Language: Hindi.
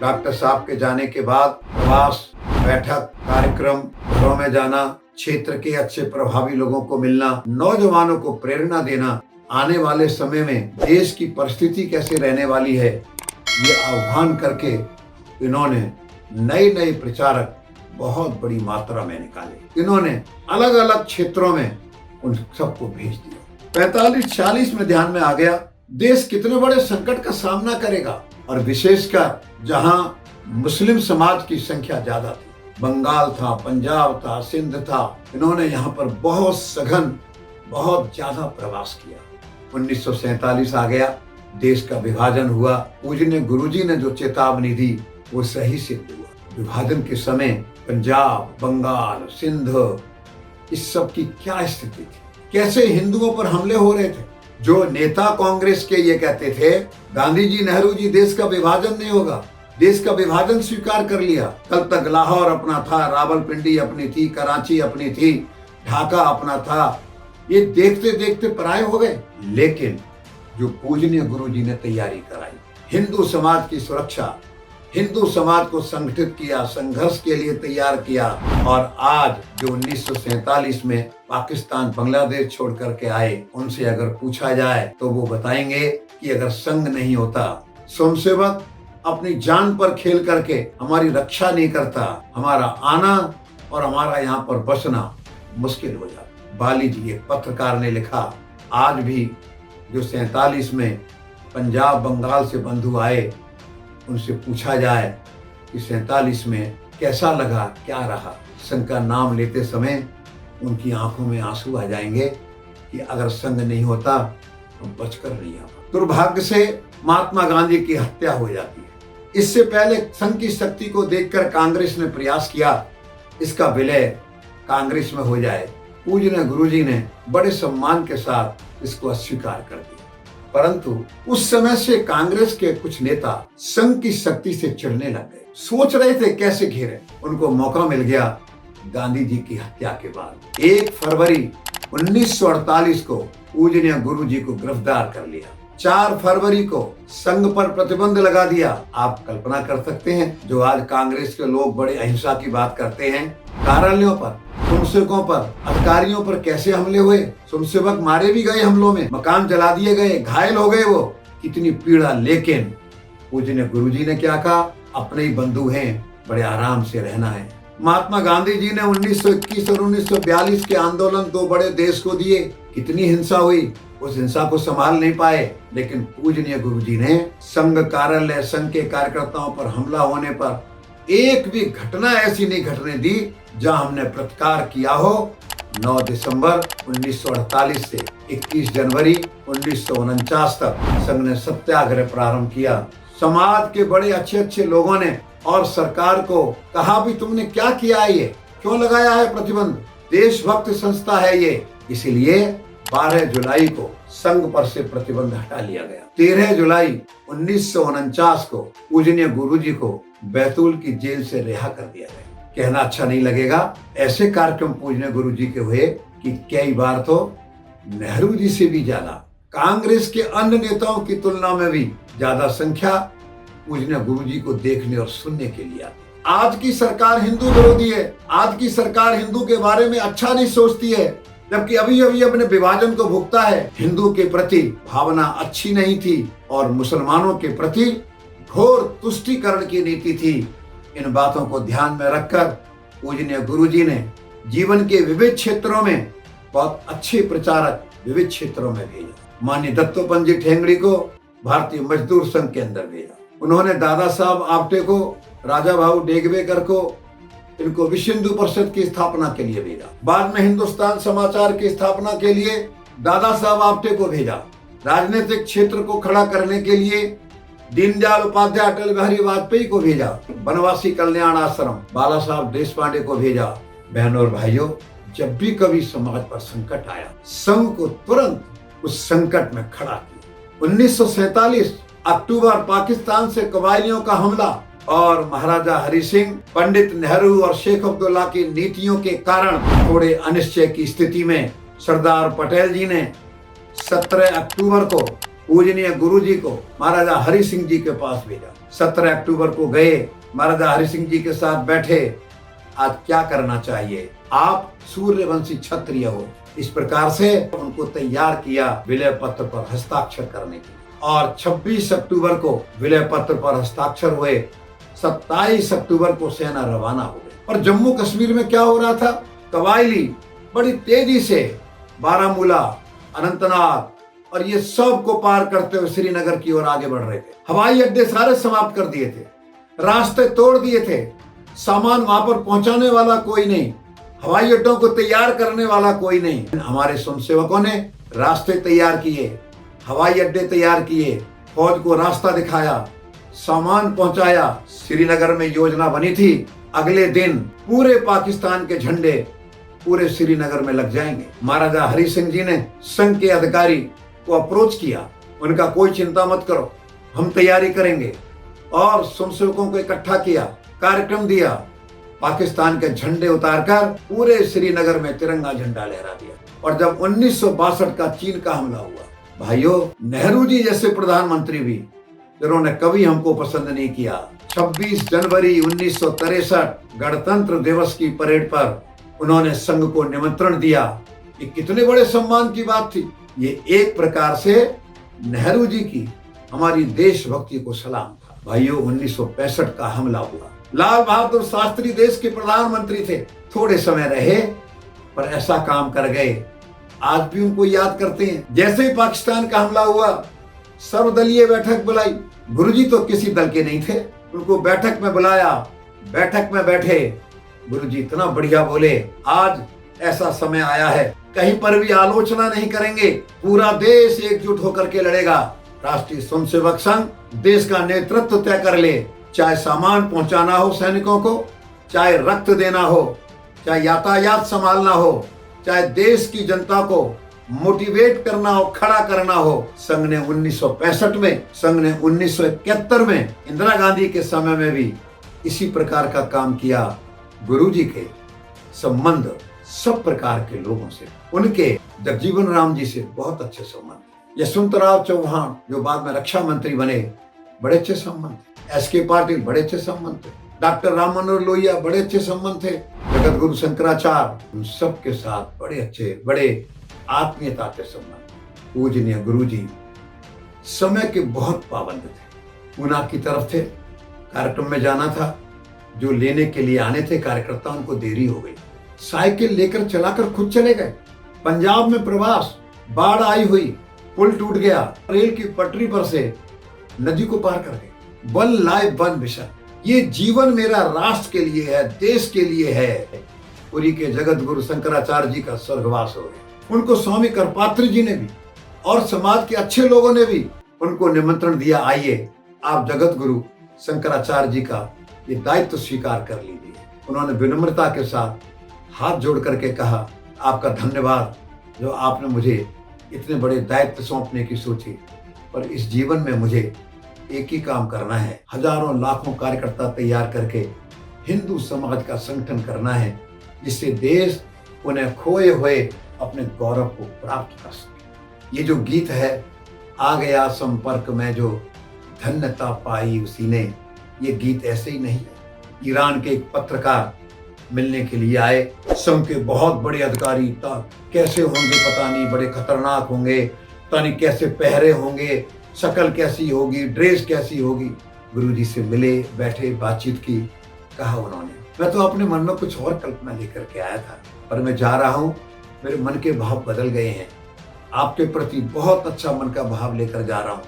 डॉक्टर साहब के जाने के बाद प्रवास, बैठक, कार्यक्रम, घरों में जाना, क्षेत्र के अच्छे प्रभावी लोगों को मिलना, नौजवानों को प्रेरणा देना, आने वाले समय में देश की परिस्थिति कैसे रहने वाली है, ये आह्वान करके इन्होंने नए नए प्रचारक बहुत बड़ी मात्रा में निकाले। इन्होंने अलग अलग क्षेत्रों में उन सबको भेज दिया। 45-46 में ध्यान में आ गया देश कितने बड़े संकट का सामना करेगा, और विशेषकर जहां मुस्लिम समाज की संख्या ज्यादा थी। बंगाल था, पंजाब था, सिंध था। इन्होंने यहाँ पर बहुत सघन, बहुत ज्यादा प्रवास किया। 1947 आ गया, देश का विभाजन हुआ। पूजनीय गुरुजी ने जो चेतावनी दी वो सही सिद्ध हुआ। विभाजन के समय पंजाब, बंगाल, सिंध, इस सब की क्या स्थिति थी, कैसे हिंदुओं पर हमले हो रहे थे। जो नेता कांग्रेस के ये कहते थे गांधी जी, नेहरू जी, देश का विभाजन नहीं होगा, देश का विभाजन स्वीकार कर लिया। कल तक लाहौर अपना था, रावलपिंडी अपनी थी, कराची अपनी थी, ढाका अपना था, ये देखते देखते पराये हो गए। लेकिन जो पूजनीय गुरुजी ने तैयारी कराई, हिंदू समाज की सुरक्षा, हिंदू समाज को संगठित किया, संघर्ष के लिए तैयार किया, और आज जो 1947 में पाकिस्तान, बांग्लादेश छोड़ करके आए, उनसे अगर पूछा जाए तो वो बताएंगे कि अगर संघ नहीं होता, स्वयंसेवक अपनी जान पर खेल करके हमारी रक्षा नहीं करता, हमारा आना और हमारा यहाँ पर बसना मुश्किल हो जाता। बाली जी, एक पत्रकार ने लिखा, आज भी जो 47 में पंजाब, बंगाल से बंधु आए, उनसे पूछा जाए कि 47 में कैसा लगा, क्या रहा, संघ का नाम लेते समय उनकी आंखों में आंसू आ जाएंगे कि अगर संघ नहीं होता तो बचकर नहीं आता। दुर्भाग्य से महात्मा गांधी की हत्या हो जाती है। इससे पहले संघ की शक्ति को देखकर कांग्रेस ने प्रयास किया इसका विलय कांग्रेस में हो जाए। पूजनीय गुरुजी ने बड़े सम्मान के साथ इसको अस्वीकार कर दिया, परंतु उस समय से कांग्रेस के कुछ नेता संघ की शक्ति से चिढ़ने लग गए। सोच रहे थे कैसे घेरे। उनको मौका मिल गया गांधी जी की हत्या के बाद। 1 फरवरी 1948 को पूजनीय गुरुजी को गिरफ्तार कर लिया। 4 फरवरी को संघ पर प्रतिबंध लगा दिया। आप कल्पना कर सकते हैं, जो आज कांग्रेस के लोग बड़े अहिंसा की बात करते हैं, कार्यालयों पर, स्वयंसेवकों पर, अधिकारियों पर कैसे हमले हुए। स्वयंसेवक मारे भी गए हमलों में, मकान जला दिए गए, घायल हो गए, वो कितनी पीड़ा। लेकिन पूजनीय गुरुजी ने क्या कहा, अपने ही बंधु हैं, बड़े आराम से रहना है। महात्मा गांधी जी ने 1921 और 1942 के आंदोलन 2 बड़े देश को दिए। कितनी हिंसा हुई, उस हिंसा को संभाल नहीं पाए, लेकिन पूजनीय गुरुजी ने संघ कार्यालय, संघ के कार्यकर्ताओं पर हमला होने पर एक भी घटना ऐसी नहीं घटने दी जहां हमने प्रतिकार किया हो। 9 दिसंबर 1948 से 21 जनवरी 1949 तक संघ ने सत्याग्रह प्रारंभ किया। समाज के बड़े अच्छे अच्छे लोगों ने और सरकार को कहा भी तुमने क्या किया है, ये क्यों लगाया है प्रतिबंध, देशभक्त संस्था है ये। इसलिए 12 जुलाई को संघ पर से प्रतिबंध हटा लिया गया। 13 जुलाई 1949 को पूजनीय गुरुजी को बैतूल की जेल से रिहा कर दिया गया। कहना अच्छा नहीं लगेगा, ऐसे कार्यक्रम पूजनीय गुरुजी के हुए कि कई बार तो नेहरू जी से भी ज्यादा, कांग्रेस के अन्य नेताओं की तुलना में भी ज्यादा संख्या पूजनीय गुरुजी को देखने और सुनने के लिए आती। आज की सरकार हिंदू विरोधी है, आज की सरकार हिंदू के बारे में अच्छा नहीं सोचती है, जबकि अभी अभी अपने विभाजन को भुगता है। हिंदू के प्रति भावना अच्छी नहीं थी और मुसलमानों के प्रति घोर तुष्टीकरण की नीति थी। इन बातों को ध्यान में रखकर पूजनीय गुरुजी ने जीवन के विविध क्षेत्रों में बहुत अच्छे प्रचारक विविध क्षेत्रों में भेजा। माननीय दत्तोपंत जी ठेंगड़ी को भारतीय मजदूर संघ के अंदर भेजा। उन्होंने दादा साहब आपटे को, राजा भाऊ डेगवेकर को, इनको विश्व हिंदू परिषद की स्थापना के लिए भेजा। बाद में हिंदुस्तान समाचार की स्थापना के लिए दादा साहब आपटे को भेजा। राजनीतिक क्षेत्र को खड़ा करने के लिए दीनदयाल उपाध्याय, अटल बिहारी वाजपेयी को भेजा। बनवासी कल्याण आश्रम बाला साहब देशपांडे को भेजा। बहनों और भाइयों, जब भी कभी समाज पर संकट आया, संघ को तुरंत उस संकट में खड़ा किया। 1947 अक्टूबर, पाकिस्तान से कबायलियों का हमला और महाराजा हरि सिंह, पंडित नेहरू और शेख अब्दुल्ला की नीतियों के कारण थोड़े अनिश्चय की स्थिति में सरदार पटेल जी ने 17 अक्टूबर को पूजनीय गुरु जी को महाराजा हरि सिंह जी के पास भेजा। 17 अक्टूबर को गए, महाराजा हरि सिंह जी के साथ बैठे। आज क्या करना चाहिए, आप सूर्यवंशी क्षत्रिय हो, इस प्रकार से उनको तैयार किया विलय पत्र पर हस्ताक्षर करने के लिए। और 26 अक्टूबर को विलय पत्र पर हस्ताक्षर हुए। 27 अक्टूबर को सेना रवाना हो गई। और जम्मू कश्मीर में क्या हो रहा था, कबायली बड़ी तेजी से बारामूला, अनंतनाग और ये सब को पार करते हुए श्रीनगर की ओर आगे बढ़ रहे थे। हवाई अड्डे सारे समाप्त कर दिए थे, रास्ते तोड़ दिए थे, सामान वहां पर पहुंचाने वाला कोई नहीं, हवाई अड्डों को तैयार करने वाला कोई नहीं। हमारे स्वयंसेवकों ने रास्ते तैयार किए, हवाई अड्डे तैयार किए, फौज को रास्ता दिखाया, सामान पहुंचाया। श्रीनगर में योजना बनी थी, अगले दिन पूरे पाकिस्तान के झंडे पूरे श्रीनगर में लग जाएंगे। महाराजा हरि सिंह जी ने संघ के अधिकारी को अप्रोच किया, उनका कोई चिंता मत करो, हम तैयारी करेंगे। और स्वयंसेवकों को इकट्ठा किया, कार्यक्रम दिया, पाकिस्तान के झंडे उतारकर पूरे श्रीनगर में तिरंगा झंडा लहरा दिया। और जब 1962 का चीन का हमला हुआ, भाइयों, नेहरू जी जैसे प्रधानमंत्री भी, जिन्होंने कभी हमको पसंद नहीं किया, 26 जनवरी 1963 गणतंत्र दिवस की परेड पर उन्होंने संघ को निमंत्रण दिया। ये कितने बड़े सम्मान की बात थी। ये एक प्रकार से नेहरू जी की हमारी देशभक्ति को सलाम था। भाइयों, 1965 का हमला हुआ। लाल बहादुर शास्त्री देश के प्रधानमंत्री थे, थोड़े समय रहे पर ऐसा काम कर गए, आज भी उनको याद करते हैं। जैसे ही पाकिस्तान का हमला हुआ, सर्वदलीय बैठक बुलाई। गुरुजी तो किसी दल के नहीं थे, उनको बैठक में बुलाया, बैठक में बैठे। गुरुजी इतना बढ़िया बोले, आज ऐसा समय आया है, कहीं पर भी आलोचना नहीं करेंगे, पूरा देश एकजुट होकर के लड़ेगा। राष्ट्रीय स्वयंसेवक संघ देश का नेतृत्व तय कर ले, चाहे सामान पहुंचाना हो सैनिकों को, चाहे रक्त देना हो, चाहे यातायात संभालना हो, चाहे देश की जनता को मोटिवेट करना हो, खड़ा करना हो। संघ ने 1965 में, संघ ने 1971 में, इंदिरा गांधी के समय में भी इसी प्रकार का काम किया। गुरुजी के संबंध सब प्रकार के लोगों से, उनके जगजीवन राम जी से बहुत अच्छे संबंध। यशवंतराव चौहान जो बाद में रक्षा मंत्री बने, बड़े अच्छे संबंध थे। एसके पाटिल बड़े अच्छे संबंध थे। डॉक्टर राम मनोहर लोहिया बड़े अच्छे संबंध थे। जगत गुरु शंकराचार्य, उन सब के साथ बड़े अच्छे, बड़े आत्मीयता के संबंध। पूजनीय गुरु जी समय के बहुत पाबंद थे। पूना की तरफ थे, कार्यक्रम में जाना था, जो लेने के लिए आने थे कार्यकर्ता, उनको देरी हो गई। साइकिल लेकर चलाकर खुद चले गए। पंजाब में प्रवास, बाढ़ आई हुई, पुल टूट गया, रेल की पटरी पर से नदी को पार कर गए। वन लाइफ वन मिशन, ये जीवन मेरा राष्ट्र के लिए है, देश के लिए है। पुरी के जगत गुरु शंकराचार्य जी का स्वर्गवास हो गया। उनको स्वामी करपात्री जी ने भी और समाज के अच्छे लोगों ने भी उनको निमंत्रण दिया, आइए आप जगत गुरु शंकराचार्य जी का ये दायित्व स्वीकार कर लीजिए। उन्होंने विनम्रता के साथ हाथ जोड़ करके कहा, आपका धन्यवाद जो आपने मुझे इतने बड़े दायित्व सौंपने की सोची, पर इस जीवन में मुझे एक ही काम करना है, हजारों लाखों कार्यकर्ता तैयार करके हिंदू समाज का संगठन करना है, जिससे देश उन्हें खोए हुए अपने गौरव को प्राप्त कर सके। ये जो गीत है, आ गया संपर्क में जो धन्यता पाई उसी ने, ये गीत ऐसे ही नहीं है। ईरान के एक पत्रकार मिलने के लिए आए, संघ के बहुत बड़े अधिकारी, कैसे होंगे पता नहीं, बड़े खतरनाक होंगे, पता नहीं कैसे पहरे होंगे, शक्ल कैसी होगी, ड्रेस कैसी होगी। गुरुजी से मिले, बैठे, बातचीत की। कहा उन्होंने, मैं तो अपने मन में कुछ और कल्पना लेकर के आया था, पर मैं जा रहा हूँ, मेरे मन के भाव बदल गए हैं, आपके प्रति बहुत अच्छा मन का भाव लेकर जा रहा हूँ।